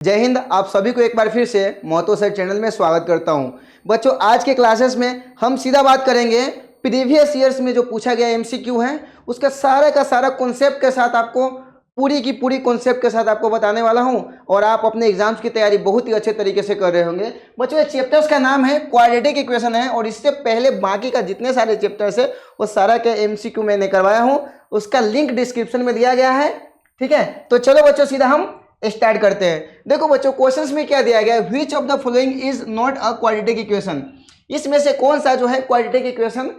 जय हिंद। आप सभी को एक बार फिर से महतो सर चैनल में स्वागत करता हूं। बच्चों, आज के क्लासेस में हम सीधा बात करेंगे प्रीवियस ईयर्स में जो पूछा गया एमसीक्यू है उसका सारा का सारा कॉन्सेप्ट के साथ आपको पूरी की पूरी कॉन्सेप्ट के साथ आपको बताने वाला हूं और आप अपने एग्जाम्स की तैयारी बहुत ही अच्छे तरीके से कर रहे होंगे। बच्चों, ये चैप्टर्स का नाम है क्वाड्रेटिक इक्वेशन है और इससे पहले बाकी का जितने सारे चैप्टर्स है वो सारा के एमसीक्यू मैंने करवाया हूँ, उसका लिंक डिस्क्रिप्शन में दिया गया है। ठीक है, तो चलो बच्चों सीधा हम स्टार्ट करते हैं। देखो बच्चों, क्वेश्चंस में क्या दिया गया है, which of the following is not a quadratic equation. इसमें से कौन सा जो है क्वाड्रेटिक इक्वेशन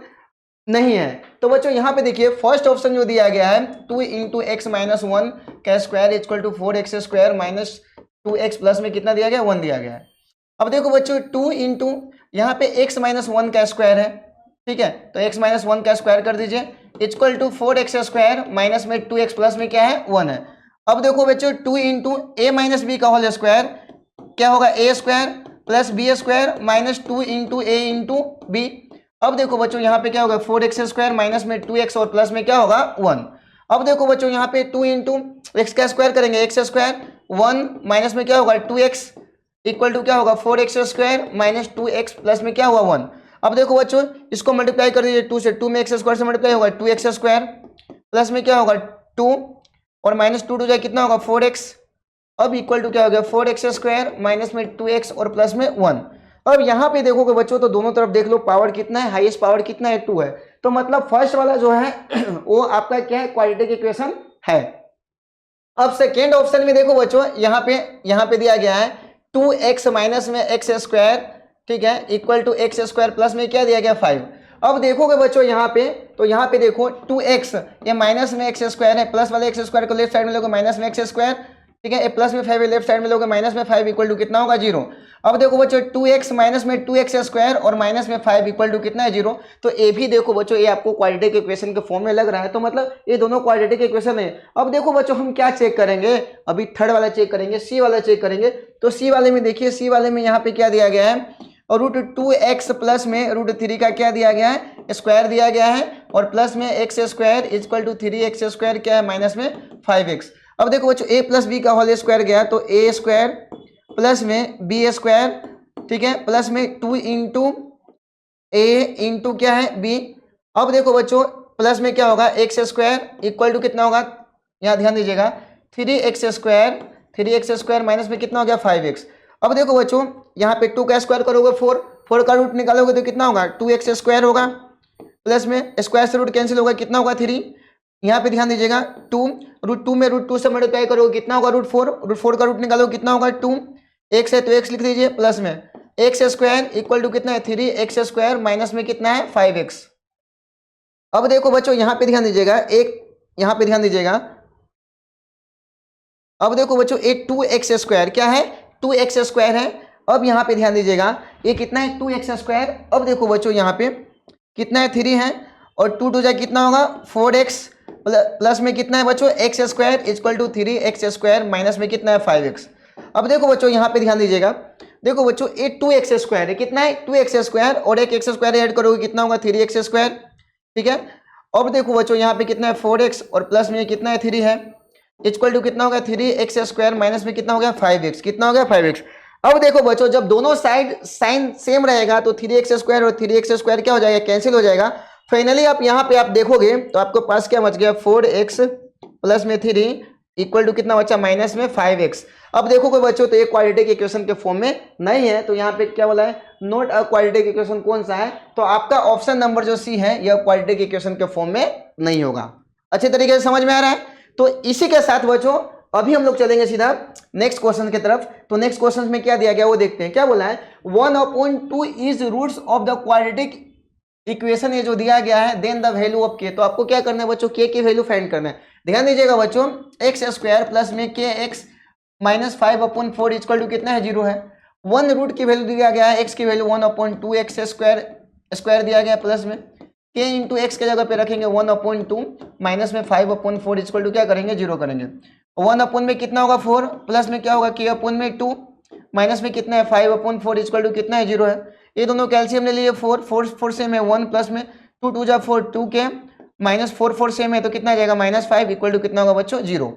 नहीं है। तो बच्चों यहाँ पे देखिए फर्स्ट ऑप्शन जो दिया गया है 2 इंटू एक्स माइनस वन का square equal to 4x square minus 2x plus में कितना दिया गया 1 दिया गया है। अब देखो बच्चों 2 इंटू यहाँ पे x माइनस वन का स्क्वायर है। ठीक है, तो x माइनस वन का स्क्वायर कर दीजिए equal to 4x square minus में 2x प्लस में क्या है 1 है। अब देखो बच्चों 2 इंटू ए माइनस बी का होल स्क्वायर क्या होगा a square plus b square minus 2 into a into b. अब देखो बच्चों यहाँ पे क्या होगा 4x स्क्वायर माइनस में 2x और प्लस में क्या होगा 1। अब देखो बच्चों यहाँ पे 2 इंटू एक्स का स्क्वायर करेंगे एक्स स्क्वायर 1 माइनस में क्या होगा 2x इक्वल टू क्या होगा 4x square minus 2x plus में क्या हुआ 1। अब देखो बच्चों इसको मल्टीप्लाई कर दीजिए 2 से, 2 में एक्स स्क्वायर से मल्टीप्लाई होगा 2x स्क्वायर प्लस में क्या होगा 2 और माइनस 2 जाए कितना होगा 4x। अब इक्वल टू क्या हो गया 4x स्क्वायर माइनस में 2x और प्लस में 1। अब यहाँ पे देखोगे बच्चों तो दोनों तरफ देख लो पावर कितना है, हाईएस्ट पावर कितना है 2 है। तो मतलब फर्स्ट वाला जो है वो आपका क्या है क्वाड्रेटिक इक्वेशन है। अब सेकेंड ऑप्शन में देखो बच्चों यहाँ पे दिया गया है 2x माइनस में एक्स स्क्वायर, ठीक है, equal to x square plus में क्या दिया गया 5। अब देखोगे बच्चों यहाँ पे तो यहाँ पे देखो 2x ये माइनस में एक्स स्क्वायर है, प्लस वाले एक्स स्क्वायर को लेफ्ट साइड में लोगे माइनस में एक्स स्क्वायर, ठीक है, प्लस में 5 है लेफ्ट साइड में लोगे माइनस में 5 इक्वल टू कितना होगा 0। अब देखो बच्चों 2x माइनस में 2x स्क्वायर और माइनस में 5 इक्वल टू कितना है 0। तो ये भी देखो बच्चों ये आपको क्वाड्रेटिक इक्वेशन के फॉर्म में लग रहा है, तो मतलब ये दोनों क्वाड्रेटिक इक्वेशन है। अब देखो बच्चों हम क्या चेक करेंगे, अभी थर्ड वाला चेक करेंगे, सी वाला चेक करेंगे। तो सी वाले में देखिए, सी वाले में यहाँ पे क्या दिया गया है और रूट 2x प्लस में रूट 3 का क्या दिया गया है स्क्वायर दिया गया है और प्लस में x square equal to 3x square क्या है माइनस में 5x। अब देखो बच्चों a प्लस बी का होल स्क्वायर गया तो a स्क्वायर प्लस में b स्क्वायर, ठीक है, प्लस में 2 इंटू a इंटू क्या है b। अब देखो बच्चों प्लस में क्या होगा एक्स स्क्वायर इक्वल टू कितना होगा, यहाँ ध्यान दीजिएगा 3x स्क्वायर माइनस में कितना हो गया 5x। अब देखो बच्चों यहाँ पे 2 का स्क्वायर करोगे 4 का रूट निकालोगे तो कितना होगा 2x स्क्वायर होगा प्लस में स्क्वायर से रूट कैंसिल होगा कितना होगा 3। यहाँ पे ध्यान दीजिएगा 2 रूट 2 में रूट 2 से मल्टीप्लाई करोगे कितना होगा रूट 4 का रूट निकालोगे कितना होगा 2। x है तो x लिख दीजिए प्लस में एक्स स्क्वायर इक्वल टू कितना है 3x स्क्वायर माइनस में कितना है 5x। अब देखो बच्चों यहाँ पे ध्यान दीजिएगा यहाँ पे ध्यान दीजिएगा। अब देखो बच्चों एक 2x स्क्वायर क्या है 2x स्क्वायर है। अब यहाँ पे ध्यान दीजिएगा ये कितना है 2x स्क्वायर। अब देखो बच्चों यहाँ पे कितना है 3 है और 2 जाए कितना होगा 4x प्लस में कितना है बच्चों x square equal to 3x square minus में कितना है 5x। अब देखो बच्चों यहाँ पे ध्यान दीजिएगा, देखो बच्चों ये 2x स्क्वायर है कितना है 2x स्क्वायर और एक एक्स स्क्वायर ऐड करोगे कितना होगा 3x स्क्वायर, ठीक है। अब देखो बच्चों यहाँ पे कितना है 4x और प्लस में कितना है 3 है इक्वल टू कितना होगा 3x स्क्वायर माइनस में कितना हो गया 5x, कितना हो गया 5x। अब देखो बच्चों जब दोनों साइड साइन सेम रहेगा तो 3x स्क्वायर और 3x स्क्वायर क्या हो जाएगा कैंसिल हो जाएगा। फाइनली आप यहाँ पे आप देखोगे तो आपको पास क्या बच गया 4x प्लस में 3 इक्वल टू कितना बचा माइनस में 5x। अब देखोगे बच्चों तो एक क्वाड्रेटिक इक्वेशन के फॉर्म में नहीं है, तो यहाँ पे क्या बोला है नॉट अ क्वाड्रेटिक इक्वेशन कौन सा है, तो आपका ऑप्शन नंबर जो सी है यह क्वाड्रेटिक इक्वेशन के फॉर्म में नहीं होगा। अच्छे तरीके से समझ में आ रहा है। तो इसी के साथ बच्चों अभी हम लोग चलेंगे सीधा नेक्स्ट क्वेश्चन की तरफ। तो नेक्स्ट क्वेश्चन में क्या दिया गया वो देखते हैं। क्या बोला है 1/2 is roots of the quadratic equation, ये जो दिया गया है देन द वैल्यू ऑफ के। तो आपको क्या करना है बच्चों के की वैल्यू फाइंड करना है। ध्यान दीजिएगा बच्चों एक्स स्क्वायर प्लस में के एक्स माइनस 5/4 इक्वल टू कितना है 0 है। 1 रूट की वैल्यू दिया गया है एक्स की वैल्यू 1/2 एक्स स्क्वायर दिया गया प्लस में के इंटू एक्स के जगह पे रखेंगे 1/2 माइनस में 5/4 इक्वल टू क्या करेंगे 0 करेंगे। 1 में कितना होगा 4 प्लस में क्या होगा के अपन में 2 माइनस में कितना है 5/4 इक्वल टू कितना है 0 है। ये दोनों कैल्शियम ले लिए 4 सेम है 1 प्लस में 2 जा 4 2 के माइनस 4 सेम है तो कितना आ जाएगा -5 इक्वल टू कितना होगा बच्चों 0।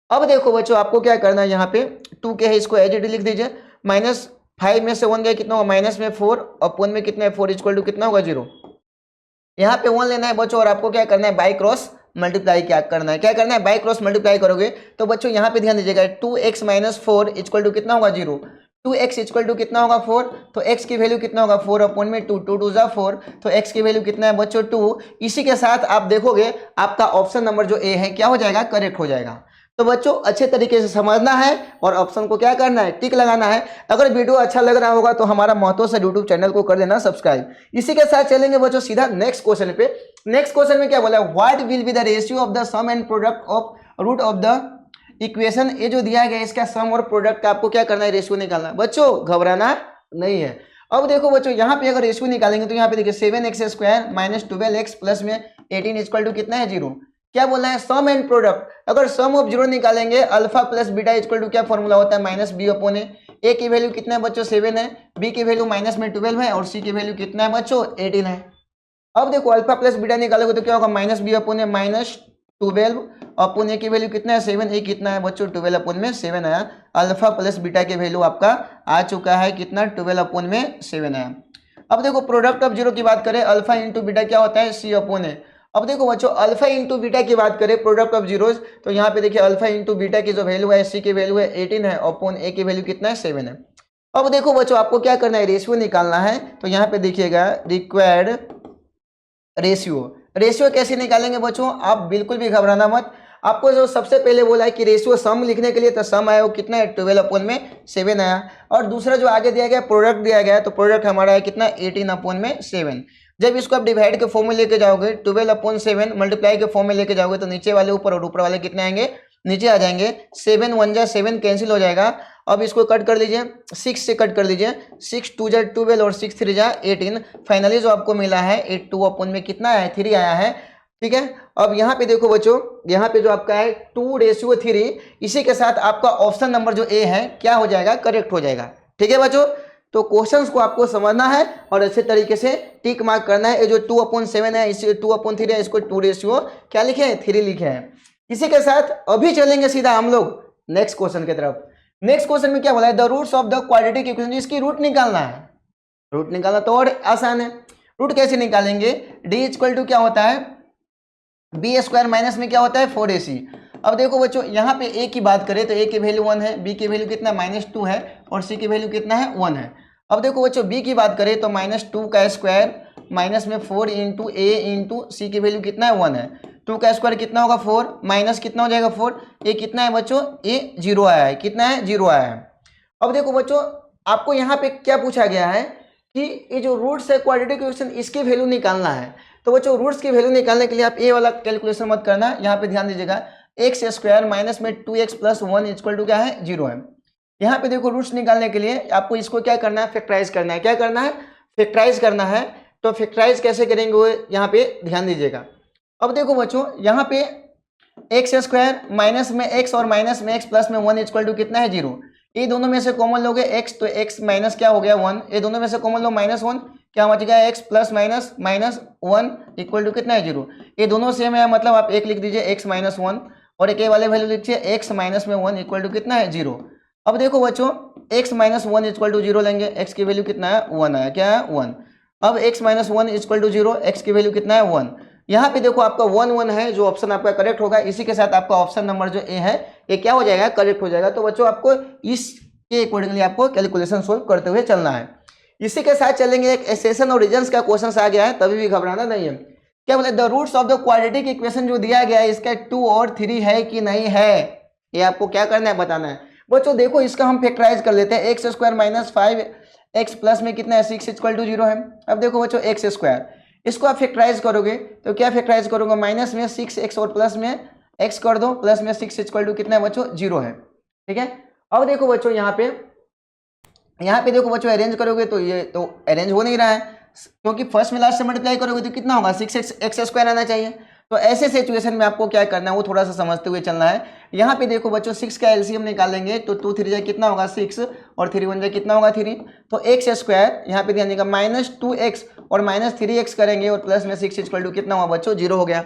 अब देखो बच्चों आपको क्या करना है, यहाँ पे 2 के है इसको एज इट लिख दीजिए। -5 में से 1 गया कितना होगा, माइनस में 4 अपॉन में कितना है 4 इक्वल टू कितना होगा 0। यहाँ पे 1 लेना है बच्चों और आपको क्या करना है बाई क्रॉस मल्टीप्लाई क्या करना है, क्या करना है बाई क्रॉस मल्टीप्लाई करोगे तो बच्चों यहाँ पे ध्यान दीजिएगा 2x - 4 इक्वल टू कितना होगा 0। 2x इक्वल टू कितना होगा 4, तो x की वैल्यू कितना होगा 4 अपॉन में 2, 2 2 4, तो x की वैल्यू कितना है बच्चों 2। इसी के साथ आप देखोगे आपका ऑप्शन नंबर जो ए है क्या हो जाएगा, करेक्ट हो जाएगा। तो बच्चों अच्छे तरीके से समझना है और ऑप्शन को क्या करना है, टिक लगाना है। अगर वीडियो अच्छा लग रहा होगा तो हमारा महतो सर यूट्यूब चैनल को कर देना सब्सक्राइब। इसी के साथ चलेंगे बच्चों सीधा नेक्स्ट क्वेश्चन पे। नेक्स्ट क्वेश्चन में क्या बोला है, what will be the ratio of the sum and product of root of the equation. ये जो दिया गया है इसका सम और प्रोडक्ट का आपको क्या करना है, रेशियो निकालना है। बच्चों घबराना नहीं है। अब देखो बच्चों यहाँ पे अगर रेशियो निकालेंगे तो यहाँ पे देखिए 7x² - 12x प्लस में 18 इक्वल टू कितना है 0। क्या बोलना है, सम एंड प्रोडक्ट। अगर सम ऑफ 0 निकालेंगे alpha plus beta equal to क्या फॉर्मूला होता है, -b अपॉन ए की वैल्यू कितना है बच्चों 7 है, बी की वैल्यू माइनस में 12 है और सी की वैल्यू कितना है बच्चों 18 है। अब देखो अल्फा प्लस बीटा निकालोगे तो क्या होगा, -b अपॉन -12 अपॉन ए की वैल्यू कितना है 7, ए कितना है बच्चों 12 अपॉन में 7 आया। अल्फा प्लस बीटा की वैल्यू आपका आ चुका है कितना 12 अपॉन में 7 आया। अब देखो प्रोडक्ट ऑफ 0 की बात करें, अल्फा इंटू बीटा क्या होता है c अपॉन ए। अब देखो बच्चों अल्फा इंटू बीटा की बात करें प्रोडक्ट ऑफ जीरोज, तो यहाँ पे देखिए अल्फा इंटू बीटा की जो वैल्यू है सी की वैल्यू है 18 है, अपॉन ए की वैल्यू कितना है 7 है। अब देखो बच्चों आपको क्या करना है, रेशियो निकालना है। तो यहाँ पे देखिएगा रिक्वायर्ड रेशियो। रेशियो कैसे निकालेंगे बच्चों, आप बिल्कुल भी घबराना मत। आपको जो सबसे पहले बोला है कि रेशियो सम लिखने के लिए, तो सम आया वो कितना है 12 अपॉन में 7 आया। और दूसरा जो आगे दिया गया प्रोडक्ट दिया गया है, तो प्रोडक्ट हमारा है कितना 18 अपॉन में 7। जब इसको आप डिवाइड के फॉर्म में लेके जाओगे 12 अपॉन 7 मल्टीप्लाई के फॉर्म में लेके जाओगे तो नीचे वाले ऊपर और ऊपर वाले कितने आएंगे, नीचे आ जाएंगे। 7 1 जा 7 कैंसिल हो जाएगा। अब इसको कट कर लीजिए, 6 से कट कर लीजिए, 6 2 जा 12 और 6 3 जा 18। फाइनली जो आपको मिला है 2 अपॉन में कितना है 3 आया है। ठीक है, अब यहाँ पे देखो बच्चों, यहाँ पे जो आपका है 2:3, इसी के साथ आपका ऑप्शन नंबर जो ए है क्या हो जाएगा, करेक्ट हो जाएगा। ठीक है बच्चों, तो क्वेश्चंस को आपको समझना है और अच्छे तरीके से टिक मार्क करना है। ये जो 2/7 है, इसे 2/3 है, इसको 2 क्या लिखे हैं 3 लिखे हैं। इसी के साथ अभी चलेंगे सीधा हम लोग नेक्स्ट क्वेश्चन की तरफ। नेक्स्ट क्वेश्चन में क्या बोला है, the roots of the quadratic equation, इसकी रूट निकालना है। रूट निकालना तो और आसान है। रूट कैसे निकालेंगे, डी इक्वल टू क्या होता है b² माइनस में क्या होता है 4ac। अब देखो बच्चों यहाँ पे a की बात करें तो a की वैल्यू 1 है, b की वैल्यू कितना -2 है और c की वैल्यू कितना है 1 है। अब देखो बच्चों b की बात करें तो -2 का स्क्वायर माइनस में 4 इंटू a इंटू सी की वैल्यू कितना है 1 है। 2 का स्क्वायर कितना होगा 4, माइनस कितना हो जाएगा 4, a कितना है बच्चों a 0 आया है, कितना है 0 आया है। अब देखो बच्चों आपको यहाँ पे क्या पूछा गया है कि ये जो रूट्स है क्वाड्रेटिक इक्वेशन इसकी वैल्यू निकालना है। तो बच्चों रूट्स की वैल्यू निकालने के लिए आप ए वाला कैलकुलेशन मत करना, यहाँ पे ध्यान दीजिएगा x² माइनस में 2x प्लस 1 इक्वल टू क्या है 0 है। यहाँ पे देखो रूट्स निकालने के लिए आपको इसको क्या करना है, फैक्टराइज करना है। क्या करना है, फैक्टराइज करना है। तो फैक्टराइज कैसे करेंगे वो यहाँ पे ध्यान दीजिएगा। अब देखो बच्चों यहाँ पे x² माइनस में x और माइनस में x प्लस में 1 इक्वल टू कितना है 0। ये दोनों में से कॉमन लोगे x, तो x माइनस क्या हो गया 1, ये दोनों में से कॉमन लो -1 क्या बच गया x plus minus -1 equal to कितना है 0। ये दोनों सेम है, मतलब आप एक लिख दीजिए x -1 और एक वाले वैल्यू लिखिए x माइनस में 1 इक्वल टू कितना है 0। अब देखो बच्चों x -1 इक्वल टू 0 लेंगे, x की वैल्यू कितना है 1 आया, क्या है 1। अब x -1 इक्वल टू 0, x की वैल्यू कितना है 1। यहाँ पे देखो आपका 1 1 है, जो ऑप्शन आपका करेक्ट होगा। इसी के साथ आपका ऑप्शन नंबर जो ए है ये क्या हो जाएगा, करेक्ट हो जाएगा। तो बच्चों आपको इसके अकॉर्डिंगली आपको कैलकुलेशन सोल्व करते हुए चलना है। इसी के साथ चलेंगे एक एक्सेशन और रीजन्स का क्वेश्चन आ गया है, तभी भी घबराना नहीं है। क्या बोले, the roots of the quadratic equation जो दिया गया है इसका 2 और 3 है कि नहीं है, ये आपको क्या करना है बताना है। बच्चों देखो इसका हम फैक्टराइज कर लेते हैं, x² माइनस 5x प्लस में कितना है 6 इक्वल टू 0 है। अब देखो बच्चों x², इसको आप फैक्टराइज करोगे तो क्या फैक्टराइज करोगे, माइनस में 6x और प्लस में x कर दो, प्लस में 6 इक्वल टू कितना है बच्चों 0 है। ठीक है, अब देखो बच्चों यहाँ पे देखो बच्चों अरेंज करोगे तो ये तो अरेंज हो नहीं रहा है, क्योंकि फर्स्ट में लास्ट से मल्टीप्लाई करोगे तो कितना होगा 6x² आना चाहिए। तो ऐसे सिचुएशन में आपको क्या करना है वो थोड़ा सा समझते हुए चलना है। यहाँ पे देखो बच्चों 6 का एलसीएम निकालेंगे तो 2 3 जा कितना होगा 6 और 3 1 जा कितना होगा 3। तो x² यहाँ पे ध्यान देगा -2x और -3x करेंगे और प्लस में 6 इक्वल टू कितना हुआ बच्चों 0 हो गया।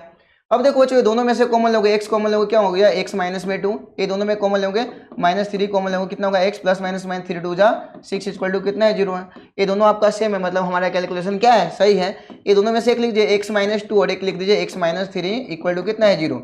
अब देखो बच्चों ये दोनों में से कॉमन लोगे, x कॉमन लोगे क्या हो गया x माइनस में 2, ये दोनों में कॉमन लोगे -3 कॉमन लोगे कितना होगा x प्लस माइनस 3 2 जा 6 इक्वल टू कितना है 0 है। ये दोनों आपका सेम है, मतलब हमारा कैलकुलेशन क्या है सही है। ये दोनों में से एक लिख दीजिए x माइनस 2 और एक लिख दीजिए x माइनस 3 इक्वल टू कितना है 0।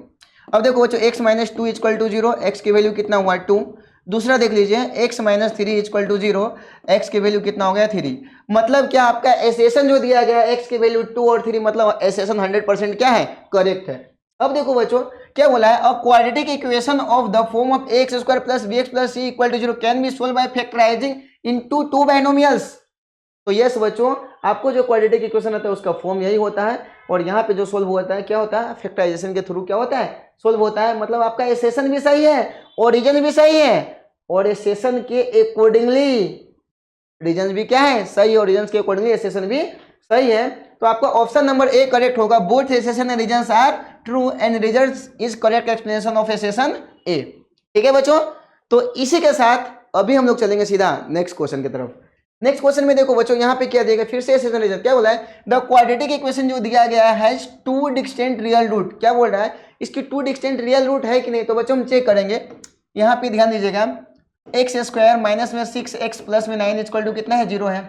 अब देखो बच्चों x minus 2 equal to 0, x की वैल्यू कितना हुआ 2। दूसरा देख लीजिए x minus 3 equal to 0, x की वैल्यू कितना हो गया 3। मतलब क्या आपका एसेशन जो दिया गया x की वैल्यू 2 और 3, मतलब एसेशन 100% क्या है करेक्ट है। अब देखो बच्चों क्या बोला है, a quadratic equation of the form of x square plus b x plus c equal to 0 can be solve by factorizing into two binomials. तो यस बच्चों आपको जो क्वाड्रेटिक इक्वेशन होता है उसका फॉर्म यही होता है, और यहाँ पे जो सोल्व होता है क्या होता है फैक्टराइजेशन के थ्रू क्या होता है सोल्व होता है। मतलब आपका एसेशन भी सही है, ओरिजिन भी सही है, और एसेशन के अकॉर्डिंगली रीजन भी क्या है सही, और रीजन के अकॉर्डिंगली एसेशन भी सही है। तो आपका ऑप्शन नंबर ए करेक्ट होगा, both assertion and reasons are true and result is correct explanation of assertion a. ठीक है बच्चों, तो इसी के साथ अभी हम लोग चलेंगे सीधा नेक्स्ट क्वेश्चन की तरफ। नेक्स्ट क्वेश्चन में देखो बच्चों यहाँ पे क्या दिया गया, फिर से एसेशन रीजन क्या बोला है, द क्वाड्रेटिक इक्वेशन जो दिया गया है has two distinct real root. क्या बोल रहा है, इसकी टू डिस्टिंक्ट रियल रूट है कि नहीं, तो बच्चों हम चेक करेंगे। यहाँ पे ध्यान दीजिएगा, एक्स स्क्वायर माइनस में 6x प्लस में 9 इक्वल टू कितना है 0 है।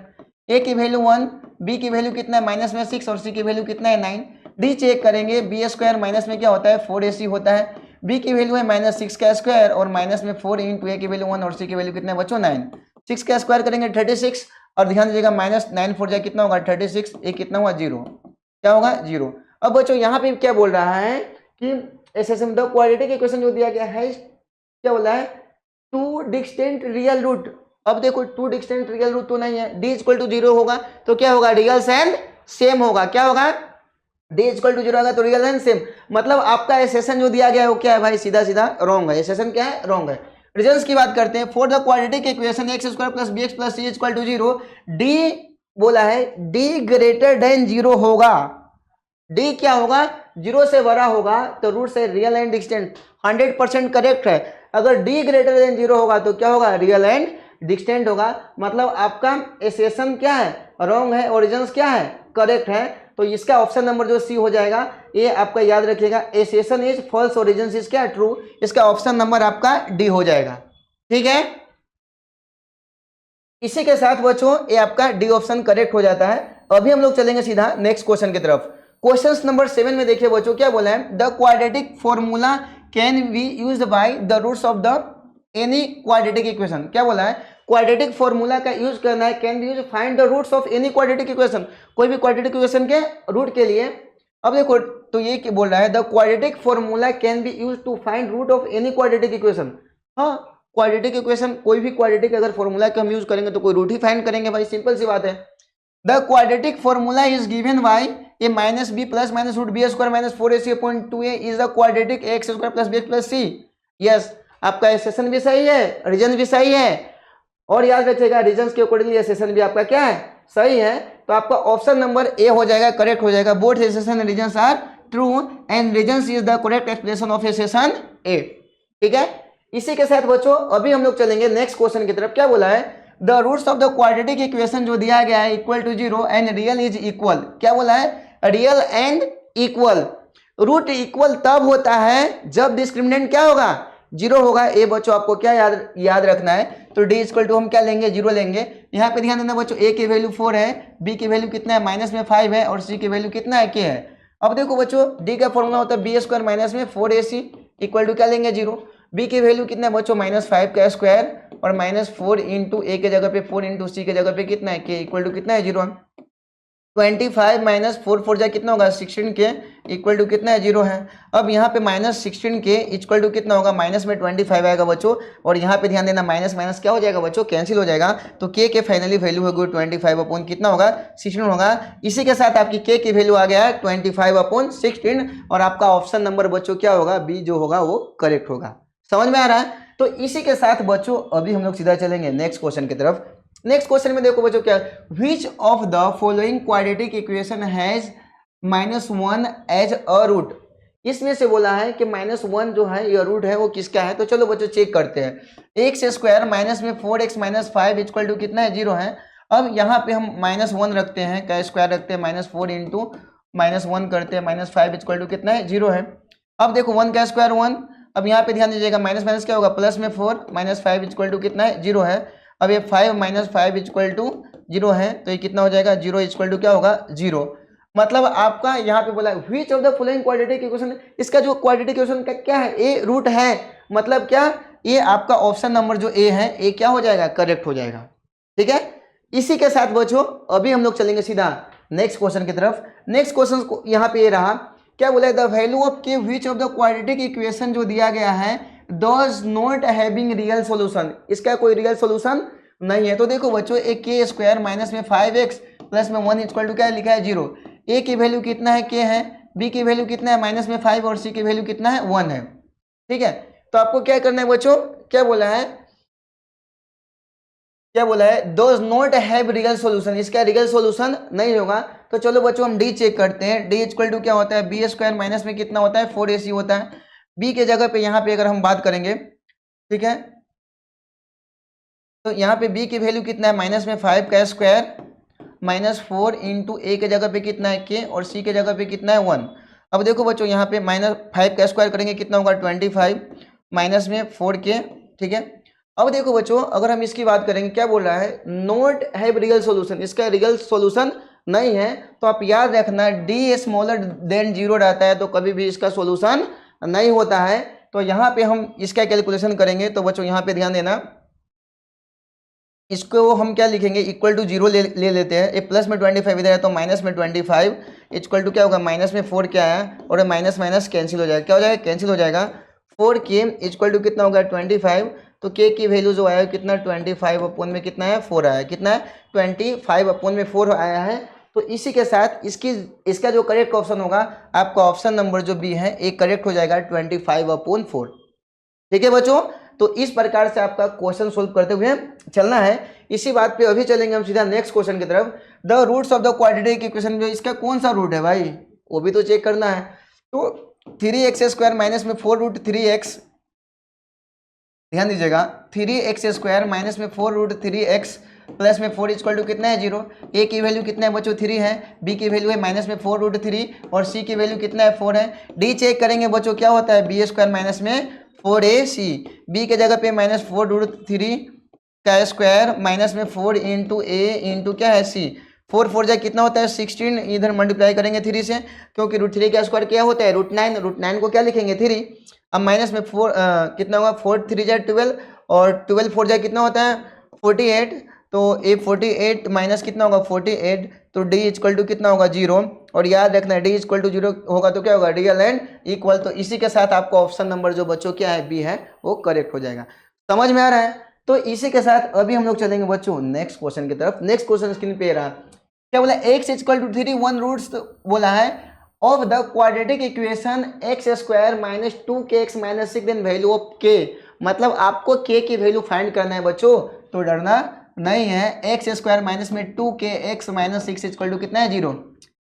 a की वैल्यू 1, b की वैल्यू कितना है माइनस में 6 और c की वैल्यू कितना है 9। d चेक करेंगे, b स्क्वायर माइनस में क्या होता है 4ac होता है, b की वैल्यू है -6 का स्क्वायर और माइनस में 4 इंटू a की वैल्यू 1 और c की वैल्यू कितना है बच्चों 9। 6 का स्क्वायर करेंगे 36, और ध्यान दीजिएगा -9 4 जा कितना होगा 36, ये कितना हुआ 0, क्या होगा 0। अब बच्चों यहाँ पे क्या बोल रहा है कि एसेशन द क्वाड्रेटिक इक्वेशन जो दिया गया है क्या बोला है टू डिस्टिंक्ट रियल रूट। अब देखो टू डिस्टिंक्ट रियल रूट तो नहीं है, d इक्वल टू 0 होगा तो क्या होगा रियल एंड सेम होगा। क्या होगा d इक्वल टू 0 होगा तो रियल एंड सेम, मतलब आपका एसेशन जो दिया गया है वो क्या है भाई सीधा सीधा रॉन्ग है, एसेशन क्या है रॉन्ग है। रीजंस की बात करते हैं, for the quadratic equation x square plus b x plus c equal to 0 d बोला है d ग्रेटर देन 0 होगा। d क्या होगा 0 से बड़ा होगा तो रूट से रियल एंड डिस्टेंट 100% करेक्ट है। अगर d ग्रेटर देन 0 होगा तो क्या होगा रियल एंड डिस्टेंट होगा, मतलब आपका एसेशन क्या है रॉन्ग है, ओरिजिन्स क्या है करेक्ट है। तो इसका ऑप्शन नंबर जो सी हो जाएगा, ये आपका याद रखिएगा, assertion is false origins is क्या ट्रू, इसका ऑप्शन नंबर आपका डी हो जाएगा। ठीक है, इसी के साथ बच्चों ये आपका डी ऑप्शन करेक्ट हो जाता है। अभी हम लोग चलेंगे सीधा नेक्स्ट क्वेश्चन की तरफ। क्वेश्चन नंबर 7 में देखिए बच्चों क्या बोला है, the quadratic formula can be used by the roots of the any quadratic equation. क्या बोला है क्वाड्रेटिक फॉर्मूला का यूज करना है, can be use find the roots of any quadratic equation, कोई भी क्वाड्रेटिक इक्वेशन के रूट के लिए। अब देखो तो ये क्या बोल रहा है, the quadratic formula can be use to find root of any quadratic equation. हाँ क्वाड्रेटिक इक्वेशन कोई भी क्वाड्रेटिक अगर फॉर्मूला का हम यूज करेंगे तो कोई रूट ही फाइंड करेंगे भाई, सिंपल सी बात है। The quadratic formula is given by a minus b plus minus root b square minus 4ac upon 2a is the quadratic x square plus b plus c. Yes आपका assertion भी सही है, reason भी सही है, और याद रखिएगा रीजन के अकॉर्डिंगली एसेशन भी आपका क्या है सही है। तो आपका ऑप्शन नंबर ए हो जाएगा करेक्ट हो जाएगा, both assertion and reasons are true and reasons is the correct explanation of assertion a. ठीक है, इसी के साथ बच्चों अभी हम लोग चलेंगे नेक्स्ट क्वेश्चन की तरफ। क्या बोला है, the roots of the quadratic equation जो दिया गया है equal to 0 and real is equal. क्या बोला है real and equal. Root equal तब होता है जब डिस्क्रिमिनेंट क्या होगा 0 होगा। ये बच्चों आपको क्या याद रखना है, तो d इक्वल टू हम क्या लेंगे 0 लेंगे। यहाँ पे ध्यान देना बच्चों, a की वैल्यू 4 है, b की वैल्यू कितना है माइनस में 5 है और c की वैल्यू कितना है k है। अब देखो बच्चों d का फॉर्मूला होता है बी स्क्वायर माइनस में 4ac इक्वल टू क्या लेंगे 0। b की वैल्यू कितना है बच्चों -5 का स्क्वायर और -4 इंटू ए के जगह पे 4 इंटू सी के जगह पे कितना है k इक्वल टू कितना है 0। 25 माइनस 4 4 जा कितना होगा 16 के इक्वल टू कितना है 0 है। अब यहाँ पे -16 के इक्वल टू कितना होगा माइनस में 25 आएगा बच्चों, और यहाँ पे ध्यान देना माइनस माइनस क्या हो जाएगा बच्चों कैंसिल हो जाएगा, तो k के फाइनली वैल्यू होगी 25 अपॉन कितना होगा 16 होगा। इसी के साथ आपकी k की वैल्यू आ गया है 25 अपॉन 16, और आपका ऑप्शन नंबर बच्चों क्या होगा बी जो होगा वो करेक्ट होगा। समझ में आ रहा है। तो इसी के साथ बच्चों अभी हम लोग सीधा चलेंगे नेक्स्ट क्वेश्चन की तरफ। नेक्स्ट क्वेश्चन में देखो बच्चों क्या, which of the following quadratic equation has -1 as a root. इसमें से बोला है कि -1 जो है ये रूट है वो किसका है, तो चलो बच्चों चेक करते हैं। एक्स स्क्वायर माइनस में 4x माइनस 5 इक्वल टू कितना है 0 है। अब यहाँ पे हम -1 रखते हैं, क्या स्क्वायर रखते हैं -4 इंटू -1 करते हैं, -5 इक्वल टू कितना है 0 है। अब देखो 1 का स्क्वायर 1, अब यहाँ पे ध्यान दीजिएगा माइनस माइनस क्या होगा प्लस में 4, -5 इक्वल टू कितना है 0 है। अब ये 5 - 5 इक्वल टू 0 है, तो ये कितना हो जाएगा 0 इक्वल टू क्या होगा 0। मतलब आपका यहाँ पे बोला which of the following quadratic equation, इसका जो क्वाड्रेटिक इक्वेशन का क्या है ए रूट है, मतलब क्या ये आपका ऑप्शन नंबर जो ए है ए क्या हो जाएगा करेक्ट हो जाएगा। ठीक है, इसी के साथ बच्चों अभी हम लोग चलेंगे सीधा नेक्स्ट क्वेश्चन की तरफ। नेक्स्ट क्वेश्चन यहाँ पे ये रहा, क्या बोला द वैल्यू ऑफ के which of the quadratic equation जो दिया गया है does not having real solution, इसका कोई रियल सॉल्यूशन नहीं है। तो देखो बच्चों एक के स्क्वायर माइनस में 5x प्लस में 1 इक्वल टू क्या लिखा है 0। ए की वैल्यू कितना है के है, बी की वैल्यू कितना है माइनस में 5 और सी की वैल्यू कितना है 1 है। ठीक है, तो आपको क्या करना है बच्चों, क्या बोला है, क्या बोला है does not have real solution, इसका रियल सॉल्यूशन नहीं होगा। तो चलो बच्चों हम डी चेक करते हैं। डी इक्वल टू क्या होता है बी स्क्वायर माइनस में कितना होता है 4ac होता है। बी के जगह पे यहाँ पे अगर हम बात करेंगे, ठीक है, तो यहाँ पे बी की वैल्यू कितना है माइनस में 5 का स्क्वायर -4 इंटू ए के जगह पे कितना है के और सी के जगह पे कितना है 1। अब देखो बच्चों यहाँ पे -5 का स्क्वायर करेंगे कितना होगा 25 माइनस में 4k। ठीक है, अब देखो बच्चों अगर हम इसकी बात करेंगे क्या बोल रहा है नॉट हैव रियल सॉल्यूशन, इसका रियल सॉल्यूशन नहीं है। तो आप याद रखना डी स्मॉलर देन 0 रहता है तो कभी भी इसका सॉल्यूशन नहीं होता है। तो यहाँ पे हम इसका कैलकुलेशन करेंगे तो बच्चों यहाँ पे ध्यान देना, इसको हम क्या लिखेंगे इक्वल टू 0 ले लेते हैं। ये प्लस में 25 इधर है तो माइनस में 25 इक्वल टू क्या होगा माइनस में 4 क्या है और माइनस माइनस कैंसिल हो जाएगा, क्या हो जाएगा कैंसिल हो जाएगा। 4k इक्वल टू कितना होगा 25, तो k की वैल्यू जो आया है कितना 25 अपॉन में कितना है 4 आया, कितना है 25 अपॉन में 4 आया है। तो इसी के साथ इसका जो करेक्ट ऑप्शन होगा आपका ऑप्शन नंबर जो बी है एक करेक्ट हो जाएगा 25/4। ठीक है बच्चों, तो इस प्रकार से आपका क्वेश्चन सोल्व करते हुए चलना है। इसी बात पे अभी चलेंगे हम सीधा नेक्स्ट क्वेश्चन की तरफ। The roots of the quadratic equation, जो इसका कौन सा रूट है भाई वो भी तो चेक करना है। तो 3x² माइनस में 4√3x, ध्यान दीजिएगा 3x² माइनस में 4√3x प्लस में 4 इक्वल टू कितना है 0। ए की वैल्यू कितना है बच्चों 3 है, बी की वैल्यू है माइनस में 4√3 और सी की वैल्यू कितना है 4 है। डी चेक करेंगे बच्चों क्या होता है b² माइनस में 4ac, बी के जगह पे -4√3 का स्क्वायर माइनस में 4 इंटू ए इंटू क्या है सी, 4 4 जाए कितना होता है 16, इधर मल्टीप्लाई करेंगे 3 से क्योंकि √3 का स्क्वायर क्या होता है √9, √9 को क्या लिखेंगे 3। अब माइनस में 4 कितना होगा 4 3 जाए 12 और 12 4 जाए कितना होता है 48, तो ए 48 माइनस कितना होगा 48, तो डी इक्वल टू कितना होगा 0। और याद रखना डी इक्वल टू 0 होगा तो क्या होगा रियल एंड इक्वल। तो इसी के साथ आपका ऑप्शन नंबर जो बच्चों क्या है बी है वो करेक्ट हो जाएगा। समझ में आ रहा है? तो इसी के साथ अभी हम लोग चलेंगे बच्चों नेक्स्ट क्वेश्चन की तरफ। नेक्स्ट क्वेश्चन स्क्रीन पे रहा, क्या बोला x इक्वल टू 3 1 रूट्स बोला है of the quadratic equation x² minus 2kx minus 6 then value of k। मतलब आपको k की वैल्यू फाइंड करना है बच्चों, तो डरना नहीं है। x² माइनस में 2kx माइनस 6 इक्वल टू कितना है 0।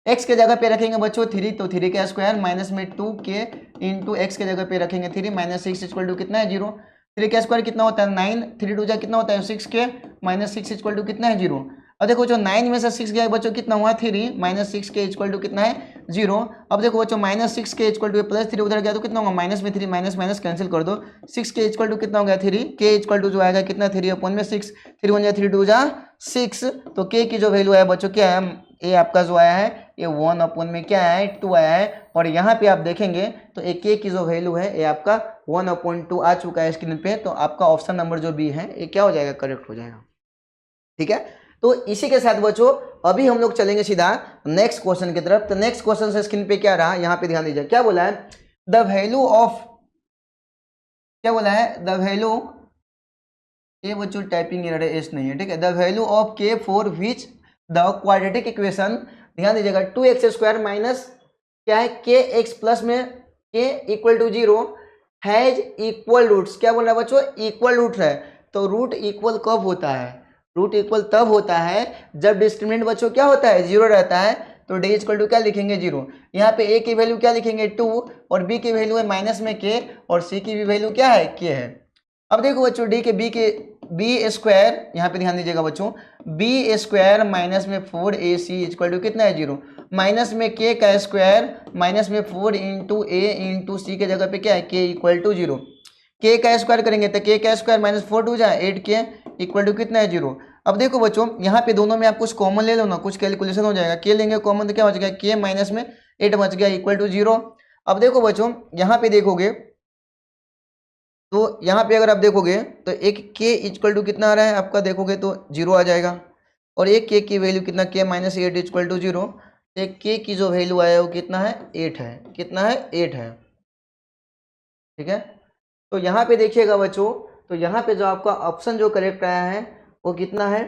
x के जगह पे रखेंगे बच्चों 3, तो 3 का स्क्वायर माइनस में 2k इंटू एक्स के जगह पे रखेंगे 3 माइनस 6 इक्वल टू कितना है 0। 3 का स्क्वायर कितना होता है 9, 3 2 जा कितना होता है 6k माइनस 6 इक्वल टू कितना है 0। अब देखो जो 9 में से 6 गया बच्चों कितना हुआ 3 माइनस 6k इक्वल टू कितना है 0। अब देखो बच्चों minus 6k equal two plus 3 उधर गया तो कितना होगा माइनस में 3 माइनस माइनस कैंसिल कर दो, 6k इक्वल टू कितना हो गया 3, k इक्वल टू जो आएगा कितना 3 अपॉन में 6, 3 1 जा 3 2 जा 6, तो k की जो वैल्यू है बच्चों क्या है ये आपका जो आया है ये 1 अपॉन में क्या है 2 आया है। और यहाँ पे आप देखेंगे तो एक k की जो वैल्यू है ये आपका 1/2 आ चुका है स्क्रीन पे। तो आपका ऑप्शन नंबर जो बी है ये क्या हो जाएगा करेक्ट हो जाएगा। ठीक है, तो इसी के साथ बच्चों अभी हम लोग चलेंगे सीधा नेक्स्ट क्वेश्चन की तरफ। तो नेक्स्ट क्वेश्चन से स्क्रीन पे क्या रहा यहाँ पे ध्यान दीजिए, क्या बोला है द वैल्यू ऑफ, क्या बोला है द वैल्यू, ये बच्चों टाइपिंग एरर है एस नहीं है, ठीक है। The value of k for which the quadratic equation, ध्यान दीजिएगा 2x² माइनस क्या है kx प्लस में k equal to 0 has equal roots. क्या बोल रहा है बच्चों इक्वल रूट है। तो रूट इक्वल कब होता है, रूट इक्वल तब होता है जब डिस्क्रिमिनेंट बच्चों क्या होता है 0 रहता है। तो डी इक्वल टू क्या लिखेंगे 0। यहाँ पे a की वैल्यू क्या लिखेंगे 2 और b की वैल्यू है माइनस में k और c की भी वैल्यू क्या है k है। अब देखो बच्चों डी के b², यहाँ पे ध्यान दीजिएगा बच्चों b² माइनस में 4ac इक्वल टू कितना है 0। माइनस में के का स्क्वायर माइनस में 4 इंटू ए इंटू सी के जगह पे क्या है के इक्वल टू 0। के का स्क्वायर करेंगे तो के का स्क्वायर माइनस 4 टू जाए 8 के इक्वल टू कितना है 0। अब देखो बच्चों यहाँ पे दोनों में आप कुछ कॉमन ले लो ना, कुछ कैलकुलेशन हो जाएगा। के लेंगे कॉमन तो क्या बच गया के माइनस में 8 बच गया इक्वल टू 0। अब देखो बच्चों यहाँ पे देखोगे तो यहाँ पे अगर आप देखोगे तो एक के इक्वल टू कितना आ रहा है आपका, देखोगे तो 0 आ जाएगा। और एक के की वैल्यू कितना के माइनस 8 इक्वल टू 0। एक के की जो वैल्यू आया वो कितना है 8 है, कितना है 8 है, ठीक है। तो यहाँ पे देखिएगा बच्चों, तो यहाँ पे जो आपका ऑप्शन जो करेक्ट आया है वो कितना है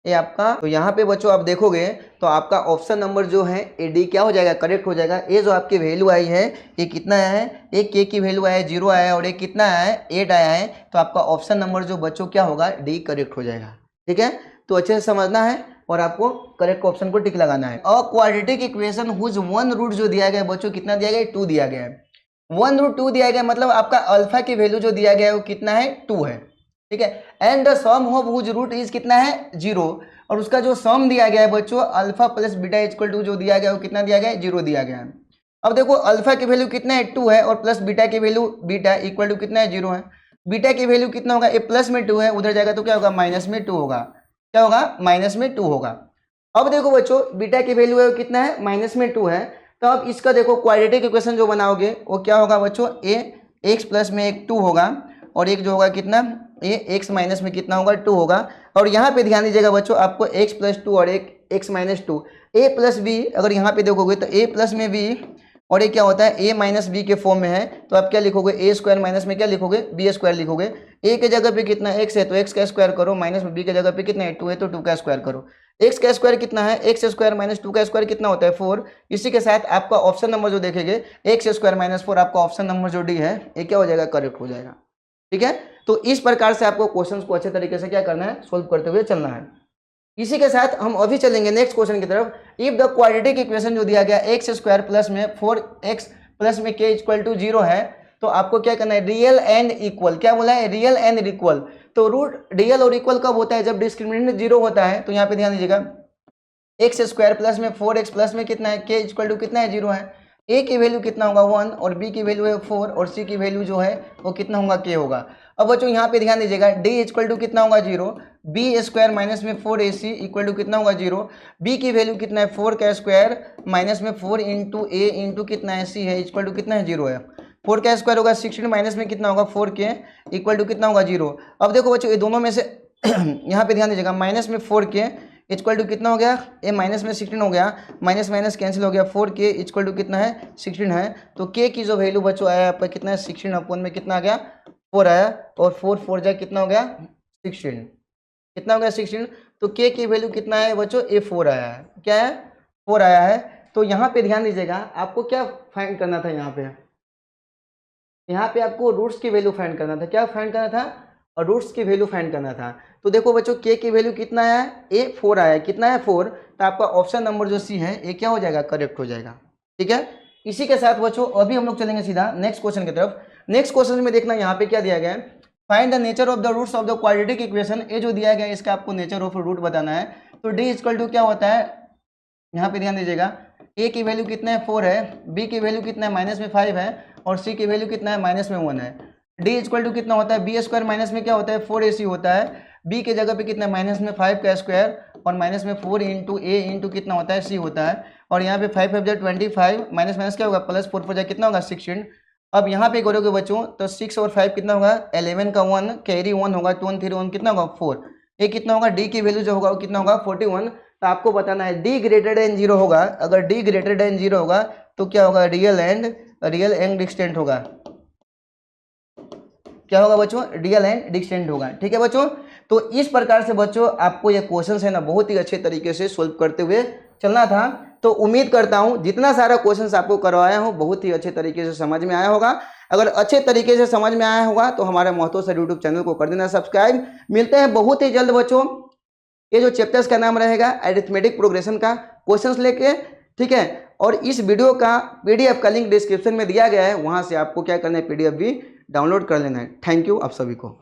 ये आपका, तो यहाँ पे बच्चों आप देखोगे तो आपका ऑप्शन नंबर जो है ए डी क्या हो जाएगा करेक्ट हो जाएगा। ये जो आपकी वैल्यू आई है ये कितना आया है, एक के की वैल्यू आया है 0 आया है और एक कितना आया है 8 आया है। तो आपका ऑप्शन नंबर जो बच्चों क्या होगा डी करेक्ट हो जाएगा, ठीक है। तो अच्छे से समझना है और आपको करेक्ट ऑप्शन को टिक लगाना है। A quadratic equation whose one root जो दिया गया बच्चों कितना दिया गया 2 दिया गया है, 1 रूट 2 दिया गया मतलब आपका अल्फा की वैल्यू जो दिया गया है वो कितना है 2 है, ठीक है। And the sum of whose root is कितना है 0 और उसका जो सम दिया गया है बच्चों alpha plus beta equal to जो दिया गया है वो कितना दिया गया है 0 दिया गया है। अब देखो अल्फा की वैल्यू कितना है 2 है और प्लस बीटा की वैल्यू बीटा इक्वल टू कितना है 0 है। बीटा की वैल्यू कितना होगा, ए प्लस में 2 है उधर जाएगा तो क्या होगा माइनस में 2 होगा, क्या होगा माइनस में 2 होगा। अब देखो बच्चों बीटा की वैल्यू है कितना है माइनस में 2 है, तो अब इसका देखो क्वाड्रेटिक इक्वेशन जो बनाओगे वो क्या होगा बच्चों ए एक्स प्लस में एक 2 होगा और एक जो होगा कितना ए एक्स माइनस में कितना होगा 2 होगा। और यहाँ पे ध्यान दीजिएगा बच्चों आपको x प्लस 2 और एक x minus 2 a plus b अगर यहाँ पे देखोगे तो a प्लस में b और ये क्या होता है a माइनस बी के फॉर्म में है। तो आप क्या लिखोगे ए स्क्वायर माइनस में क्या लिखोगे बी स्क्वायर लिखोगे। a के जगह पे कितना x है तो x का स्क्वायर करो माइनस में b के जगह पे कितना है 2 है तो 2 का स्क्वायर करो। x का स्क्वायर कितना है x स्क्वायर माइनस 2 का स्क्वायर कितना होता है 4। इसी के साथ आपका ऑप्शन नंबर जो देखेंगे x स्क्वायर माइनस 4 आपका ऑप्शन नंबर जो डी है ये क्या हो जाएगा करेक्ट हो जाएगा, ठीक है। तो इस प्रकार से आपको क्वेश्चंस को अच्छे तरीके से क्या करना है सोल्व करते हुए चलना है। इसी के साथ हम अभी चलेंगे नेक्स्ट क्वेश्चन की तरफ। इफ द क्वाड्रेटिक इक्वेशन जो दिया गया एक्स स्क्वायर प्लस में 4x प्लस में के इक्वल टू 0 है तो आपको क्या करना है रियल एंड इक्वल, क्या बोला है रियल एंड इक्वल। तो रूट रियल और इक्वल कब होता है जब डिस्क्रिमिनेंट 0 होता है। तो यहाँ पे ध्यान दीजिएगा एक्स स्क्वायर प्लस में 4x प्लस में कितना है के इक्वल टू कितना है 0 है। ए की वैल्यू कितना होगा 1 और बी की वैल्यू है 4 और सी की वैल्यू जो है वो कितना होगा के होगा। अब बच्चों यहाँ पे ध्यान दीजिएगा डी इक्वल टू कितना होगा 0, बी स्क्वायर माइनस में 4ac इक्वल टू कितना होगा 0, बी की वैल्यू कितना है 4 का स्क्वायर माइनस में 4 इंटू ए इंटू कितना है सी है इक्वल टू कितना है 0 है। 4 का स्क्वायर होगा 16 माइनस में कितना होगा 4 के इक्वल टू कितना होगा 0। अब देखो बच्चों ये दोनों में से यहाँ पे ध्यान दीजिएगा माइनस में 4 के इक्वल टू कितना हो गया ए माइनस में 16 हो गया, माइनस माइनस कैंसिल हो गया 4k इक्वल टू कितना है 16 है। तो k की जो वैल्यू बच्चों आया आपका कितना है 16 अपॉन में कितना आ गया 4 आया और 4 4 जा कितना हो गया 16, कितना हो गया 16। तो k की वैल्यू कितना है बच्चों ए 4 आया है, क्या है 4 आया है। तो यहाँ पे ध्यान दीजिएगा आपको क्या फाइंड करना था, यहाँ पे आपको रूट्स की वैल्यू फाइंड करना था, क्या फाइंड करना था और रूट्स की वैल्यू फाइंड करना था। तो देखो बच्चों k की वैल्यू कितना आया है ए 4 आया है, कितना है 4। तो आपका ऑप्शन नंबर जो सी है ये क्या हो जाएगा करेक्ट हो जाएगा, ठीक है। इसी के साथ बच्चों अभी हम लोग चलेंगे सीधा नेक्स्ट क्वेश्चन की तरफ। नेक्स्ट क्वेश्चन में देखना यहाँ पे क्या दिया गया है find the nature of the roots of the quadratic equation. ये जो दिया गया है इसका आपको नेचर ऑफ रूट बताना है। तो डी इक्वल टू क्या होता है, यहाँ पे ध्यान दीजिएगा ए की वैल्यू कितना है 4 है, बी की वैल्यू कितना है माइनस में 5 है और सी की वैल्यू कितना है माइनस में 1 है। डी इक्वल टू कितना होता है बी स्क्वायर माइनस में क्या होता है 4ac होता है, बी के जगह पे कितना है माइनस में 5 का स्क्वायर और माइनस में 4 इंटू ए इंटू कितना होता है सी होता है। और यहाँ पे 5 5 25 माइनस माइनस क्या होगा प्लस 4 4 कितना होगा 16। अब यहाँ पे करोगे बच्चों तो 6 और 5 कितना होगा 11 का 1 कैरी 1 होगा 2 3 1 कितना होगा 4। ए कितना होगा डी की वैल्यू जो होगा वो कितना होगा 41। तो आपको बताना है डी ग्रेटर देन 0 होगा, अगर डी ग्रेटर देन 0 होगा तो क्या होगा रियल एंड डिस्टेंट होगा, क्या होगा बच्चों रियल एंड डिस्टेंट होगा, ठीक है बच्चों। तो इस प्रकार से बच्चों आपको ये क्वेश्चन है ना बहुत ही अच्छे तरीके से सोल्व करते हुए चलना था। तो उम्मीद करता हूँ जितना सारा क्वेश्चन आपको करवाया हूँ बहुत ही अच्छे तरीके से समझ में आया होगा। अगर अच्छे तरीके से समझ में आया होगा तो हमारे महतो सर यूट्यूब चैनल को कर देना सब्सक्राइब। मिलते हैं बहुत ही जल्द बच्चों, ये जो चैप्टर्स का नाम रहेगा अरिथमेटिक प्रोग्रेशन का क्वेश्चंस लेके, ठीक है। और इस वीडियो का पीडीएफ का लिंक डिस्क्रिप्शन में दिया गया है, वहां से आपको क्या करना है पीडीएफ भी डाउनलोड कर लेना है। थैंक यू आप सभी को।